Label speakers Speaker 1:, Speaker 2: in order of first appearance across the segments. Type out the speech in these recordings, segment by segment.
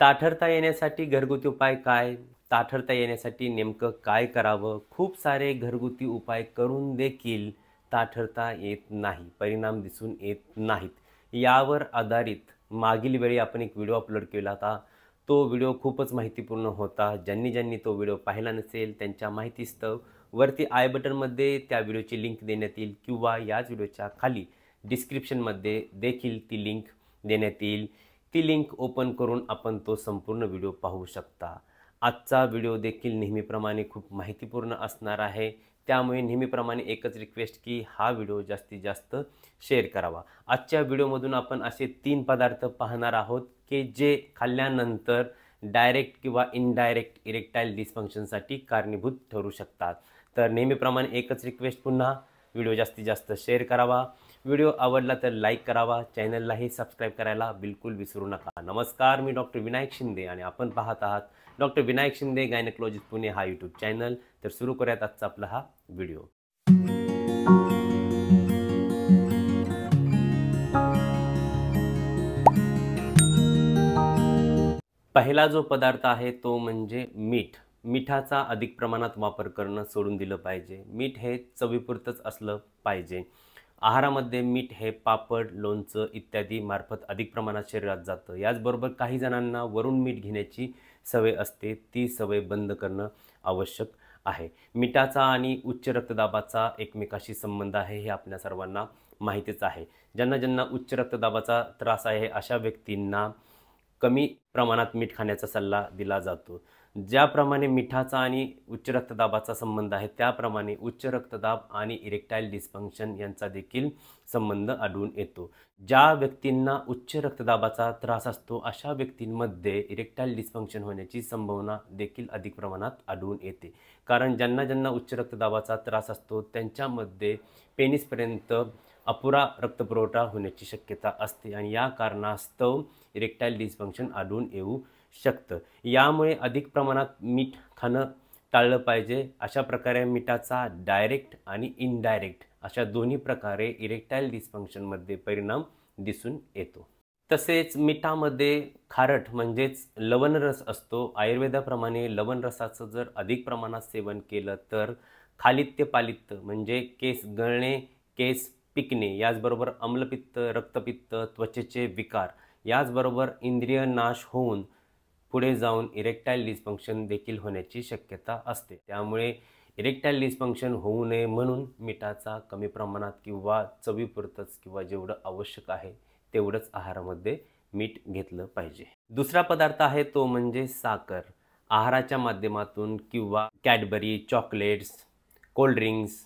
Speaker 1: ताठरता येण्यासाठी घरगुती उपाय काय? ताठरता येण्यासाठी नेमकं काय करावं? खूप सारे घरगुती उपाय करून देखील ताठरता येत नाही, परिणाम दिसून येत नाहीत. यावर आधारित मागील वेळी आपण एक व्हिडिओ अपलोड केला होता. तो व्हिडिओ खूपच माहितीपूर्ण होता. ज्यांनी तो व्हिडिओ पाहिला नसेल त्यांच्या माहितीस्तव वरती आय बटनमध्ये त्या व्हिडिओची लिंक देण्यात येईल किंवा याच व्हिडिओच्या खाली डिस्क्रिप्शनमध्ये देखील ती लिंक देण्यात येईल. ती लिंक ओपन करून आपण तो संपूर्ण व्हिडिओ पाहू शकता. आजचा व्हिडिओ देखील नेहमीप्रमाणे खूप माहितीपूर्ण असणार आहे. त्यामुळे नेहमीप्रमाणे एकच रिक्वेस्ट की हा व्हिडिओ जास्तीत जास्त शेअर करावा. आजच्या व्हिडिओमधून आपण असे 3 पदार्थ पाहणार आहोत की जे खाल्ल्यानंतर डायरेक्ट किंवा इनडायरेक्ट इरेक्टाईल डिस्फंक्शनसाठी कारणीभूत ठरू शकतात. तर नेहमीप्रमाणे एकच रिक्वेस्ट, पुन्हा व्हिडिओ जास्तीत जास्त शेअर करावा. व्हिडिओ आवडला तर लाईक करावा. चॅनललाही सबस्क्राईब करायला बिलकुल विसरू नका. नमस्कार, मी डॉक्टर विनायक शिंदे आणि आपण पाहत आहात डॉक्टर विनायक शिंदे गायनेकोलॉजिस्ट पुणे हा यूट्यूब चॅनल. तर सुरू करूयात आजचा आपला हा व्हिडिओ. पहिला जो पदार्थ आहे तो म्हणजे मीठ. मिठाचा अधिक प्रमाणात वापर करणं सोडून दिलं पाहिजे. मीठ हे चवीपुरतंच असलं पाहिजे. आहारामध्ये मीठ हे पापड, लोणचं इत्यादी मार्फत अधिक प्रमाणात शरीरात जातं. याचबरोबर काही जणांना वरून मीठ घेण्याची सवय असते. ती सवय बंद करणं आवश्यक आहे. मिठाचा आणि उच्च रक्तदाबाचा एकमेकाशी संबंध आहे हे आपल्या सर्वांना माहितीच आहे. ज्यांना उच्च रक्तदाबाचा त्रास आहे अशा व्यक्तींना कमी प्रमाणात मीठ खाण्याचा सल्ला दिला जातो. ज्याप्रमाणे मिठाचा आणि उच्च रक्तदाबाचा संबंध आहे त्याप्रमाणे उच्च रक्तदाब आणि इरेक्टाईल डिस्फंक्शन यांचा देखील संबंध आढळून येतो. ज्या व्यक्तींना उच्च रक्तदाबाचा त्रास असतो अशा व्यक्तींमध्ये इरेक्टाईल डिस्फंक्शन होण्याची संभावना देखील अधिक प्रमाणात आढळून येते. कारण ज्यांना उच्च रक्तदाबाचा त्रास असतो त्यांच्यामध्ये पेनिसपर्यंत अपुरा रक्तपुरवठा होण्याची शक्यता असते आणि या कारणास्तव इरेक्टाईल डिस्फंक्शन आढळून येऊ शकतं. यामुळे अधिक प्रमाणात मीठ खाणं टाळलं पाहिजे. अशा प्रकारे मिठाचा डायरेक्ट आणि इनडायरेक्ट अशा दोन्ही प्रकारे इरेक्टाईल डिस्फंक्शनमध्ये परिणाम दिसून येतो. तसेच मिठामध्ये खारट म्हणजेच लवणरस असतो. आयुर्वेदाप्रमाणे लवणरसाचं जर अधिक प्रमाणात सेवन केलं तर खालित्य पालित्य म्हणजे केस गळणे, केस पिकणे, याचबरोबर अम्लपित्त, रक्तपित्त, त्वचेचे विकार, याचबरोबर इंद्रिय नाश होऊन पुढे जाऊन इरेक्टाईल डिस्फंक्शन देखील होण्याची शक्यता असते. त्यामुळे इरेक्टाईल डिस्फंक्शन होऊ नये म्हणून मिठाचा कमी प्रमाणात किंवा चवीपुरतंच किंवा जेवढं आवश्यक आहे तेवढंच आहारामध्ये मीठ घेतलं पाहिजे. दुसरा पदार्थ आहे तो म्हणजे साखर. आहाराच्या माध्यमातून किंवा कॅडबरी, चॉकलेट्स, कोल्ड्रिंक्स,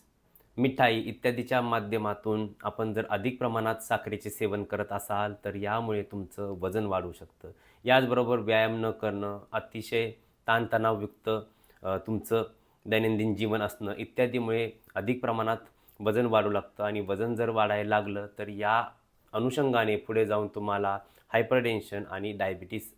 Speaker 1: मिठाई इत्यादीच्या माध्यमातून आपण जर अधिक प्रमाणात साखरेचे सेवन करत असाल तर यामुळे तुमचं वजन वाढू शकतं. याचबरोबर व्यायाम न करणं, अतिशय ताणतणावयुक्त तुमचं दैनंदिन जीवन असणं इत्यादीमुळे अधिक प्रमाणात वजन वाढू लागतं आणि वजन जर वाढायला लागलं तर या अनुषंगाने पुढे जाऊन तुम्हाला हायपरटेन्शन आणि डायबिटीस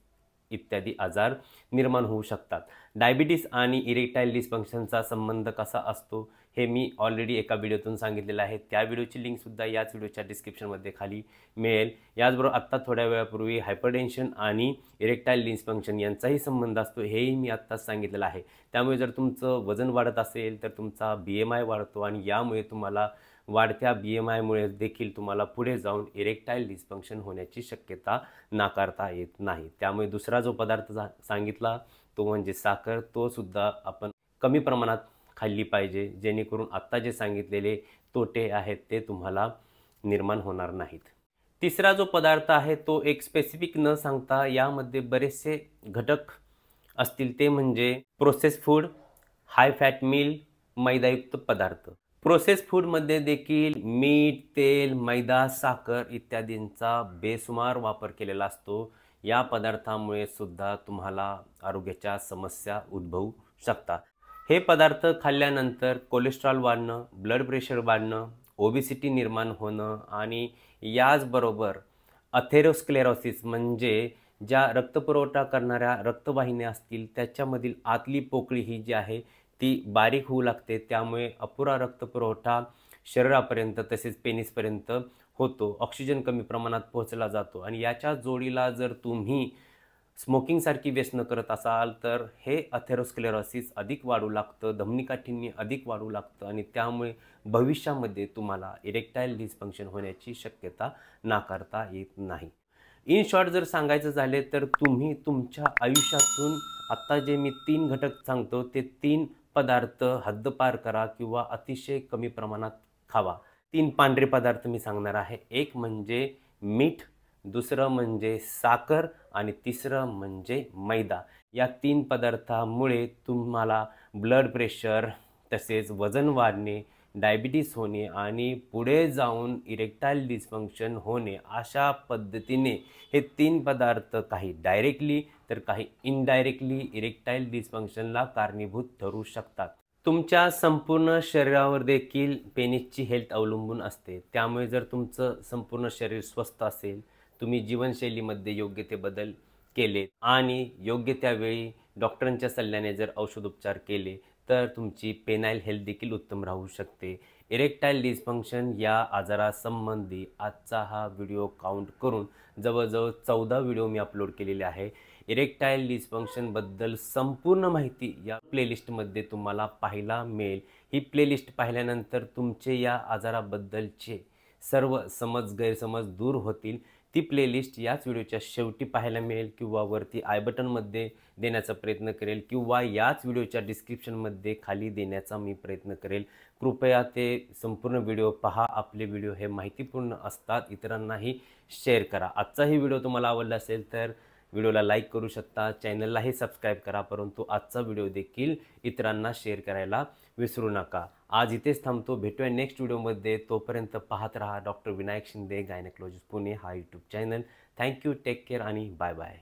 Speaker 1: इत्यादी आजार निर्माण होऊ शकतात. डायबिटीस आणि इरेक्टाईल डिस्फंक्शनचा संबंध कसा असतो हे मी ऑलरेडी एका व्हिडिओतून सांगितलेलं आहे. त्या व्हिडिओची लिंकसुद्धा याच व्हिडिओच्या डिस्क्रिप्शनमध्ये खाली मिळेल. याचबरोबर आत्ता थोड्या वेळापूर्वी हायपरटेन्शन आणि इरेक्टाईल डिस्फंक्शन यांचाही संबंध असतो हेही मी आत्ताच सांगितलेलं आहे. त्यामुळे जर तुमचं वजन वाढत असेल तर तुमचा BMI वाढतो आणि यामुळे तुम्हाला वाढत्या BMIमुळे देखील तुम्हाला पुढे जाऊन इरेक्टाईल डिस्फंक्शन होण्याची शक्यता नाकारता येत नाही. त्यामुळे दुसरा जो पदार्थ सांगितला तो म्हणजे साखर, तो सुद्धा आपण कमी प्रमाणात खाल्ली पाहिजे जेणेकरून आत्ता जे सांगितलेले तोटे आहेत ते तुम्हाला निर्माण होणार नाहीत. तिसरा जो पदार्थ आहे तो एक स्पेसिफिक न सांगता यामध्ये बरेचसे घटक असतील ते म्हणजे process food, high fat meal, मैदायुक्त पदार्थ. प्रोसेस फूडमध्ये देखील मीठ, तेल, मैदा, साखर इत्यादींचा बेसुमार वापर केलेला असतो. या पदार्थामुळे सुद्धा तुम्हाला आरोग्याच्या समस्या उद्भवू शकतात. हे पदार्थ खाल्ल्यानंतर कोलेस्ट्रॉल वाढणं, ब्लड प्रेशर वाढणं, ओबेसिटी निर्माण होणं आणि याचबरोबर अथेरोस्क्लेरोसिस म्हणजे ज्या रक्तपुरवठा करणाऱ्या रक्तवाहिन्या असतील त्याच्यामधील आतली पोकळी ही जी आहे ती बारीक होऊ लागते. त्यामुळे अपुरा रक्तपुरवठा शरीरापर्यंत तसेच पेनिसपर्यंत होतो. ऑक्सिजन कमी प्रमाणात पोहोचला जातो आणि याच्या जोडीला जर तुम्ही स्मोकिंगसारखी व्यसनं करत असाल तर हे अथेरोस्क्लेरोसिस अधिक वाढू लागतं, धमनीकाठींनी अधिक वाढू लागतं आणि त्यामुळे भविष्यामध्ये तुम्हाला इरेक्टाईल डिस्फंक्शन होण्याची शक्यता नाकारता येत नाही. इन शॉर्ट जर सांगायचं झाले तर तुम्ही तुमच्या आयुष्यातून आत्ता जे मी 3 घटक सांगतो ते 3 पदार्थ हद्दपार करा किंवा अतिशय कमी प्रमाणात खावा. 3 पांढरे पदार्थ मी सांगणार आहे. एक म्हणजे मीठ, दुसरं म्हणजे साखर आणि तिसरं म्हणजे मैदा. या 3 पदार्थामुळे तुम्हाला ब्लड प्रेशर, तसेच वजन वाढणे, डायबिटीस होणे आणि पुढे जाऊन इरेक्टाईल डिस्फंक्शन होणे, अशा पद्धतीने हे 3 पदार्थ काही डायरेक्टली तर काही इनडायरेक्टली इरेक्टाईल डिस्फंक्शनला कारणीभूत ठरू शकतात. तुमच्या संपूर्ण शरीरावर देखील पेनिसची हेल्थ अवलंबून असते. त्यामुळे जर तुमचं संपूर्ण शरीर स्वस्थ असेल, तुम्ही जीवनशैलीमध्ये योग्य ते बदल केले आणि योग्य त्यावेळी डॉक्टरांच्या सल्ल्याने जर औषधोपचार केले तर तुमची पेनाईल हेल्थ देखील उत्तम राहू शकते. इरेक्टाईल डिस्फंक्शन या आजारासंबंधी आजचा हा व्हिडिओ काउंट करून जवळजवळ 14 व्हिडिओ मी अपलोड केलेले आहे. इरेक्टाईल डिस्फंक्शनबद्दल संपूर्ण माहिती या प्लेलिस्टमध्ये तुम्हाला पाहायला मिळेल. ही प्लेलिस्ट पाहिल्यानंतर तुमचे या आजाराबद्दलचे सर्व गैरसमज दूर होतील. ती प्लेलिस्ट याच व्हिडिओच्या शेवटी पाहायला मिळेल किंवा वरती आय बटनमध्ये देण्याचा प्रयत्न करेल किंवा याच व्हिडिओच्या डिस्क्रिप्शनमध्ये खाली देण्याचा मी प्रयत्न करेल. कृपया ते संपूर्ण व्हिडिओ पहा. आपले व्हिडिओ हे माहितीपूर्ण असतात. इतरांनाही शेअर करा. आजचाही व्हिडिओ तुम्हाला आवडला असेल तर व्हिडिओला लाईक करू शकता, चॅनललाही सबस्क्राईब करा, परंतु आजचा व्हिडिओ देखील इतरांना शेअर करायला विसरू नका. आज इथेच थांबतो. भेटूया नेक्स्ट व्हिडिओमध्ये. तोपर्यंत पाहत रहा डॉक्टर विनायक शिंदे गायनेकोलॉजिस्ट पुणे हा YouTube channel. Thank you, take care आणि बाय बाय.